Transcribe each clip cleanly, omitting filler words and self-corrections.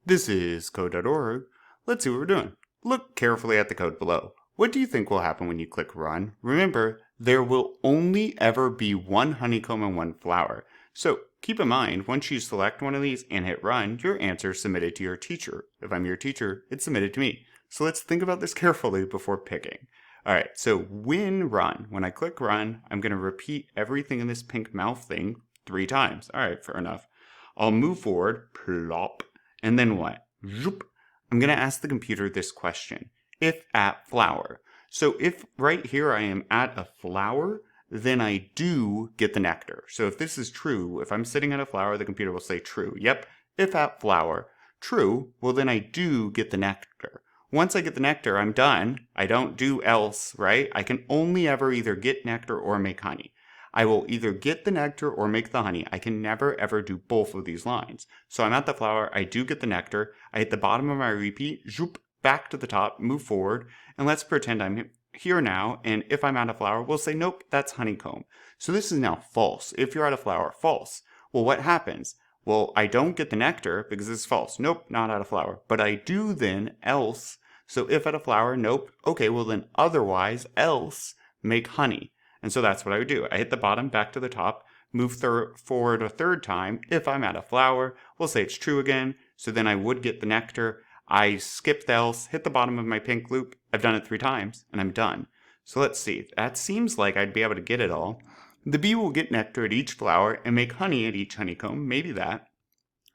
This is code.org. Let's see what we're doing. Look carefully at the code below. What do you think will happen when you click run? Remember, there will only ever be one honeycomb and one flower. So keep in mind, once you select one of these and hit run, your answer is submitted to your teacher. If I'm your teacher, it's submitted to me. So let's think about this carefully before picking. All right, so when I click run, I'm going to repeat everything in this pink mouth thing 3 times. All right, fair enough. I'll move forward, plop, and then what? Zoop. I'm going to ask the computer this question. If at flower. So if right here I am at a flower, then I do get the nectar. So if this is true, if I'm sitting at a flower, the computer will say true. Yep, if at flower. True, well then I do get the nectar. Once I get the nectar, I'm done. I don't do else, right? I can only ever either get nectar or make honey. I will either get the nectar or make the honey. I can never ever do both of these lines. So I'm at the flower, I do get the nectar, I hit the bottom of my repeat, zoop, back to the top, move forward, and let's pretend I'm here now, and if I'm at a flower, we'll say, nope, that's honeycomb. So this is now false. If you're at a flower, false. Well, what happens? Well, I don't get the nectar because it's false. Nope, not at a flower. But I do then, else. So if at a flower, nope. Okay, well then otherwise, else, make honey. And so that's what I would do. I hit the bottom, back to the top, move forward a third time. If I'm at a flower, we'll say it's true again. So then I would get the nectar. I skip the else, hit the bottom of my pink loop. I've done it 3 times, and I'm done. So let's see. That seems like I'd be able to get it all. The bee will get nectar at each flower and make honey at each honeycomb. Maybe that.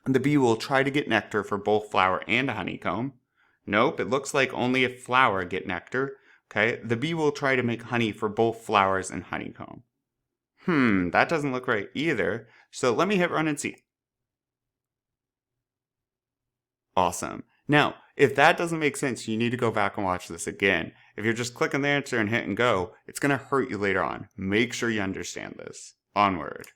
The bee will try to get nectar for both flower and a honeycomb. Nope, it looks like only if flower get nectar. Okay, the bee will try to make honey for both flowers and honeycomb. That doesn't look right either. So let me hit run and see. Awesome. Now, if that doesn't make sense, you need to go back and watch this again. If you're just clicking the answer and hit and go, it's going to hurt you later on. Make sure you understand this. Onward.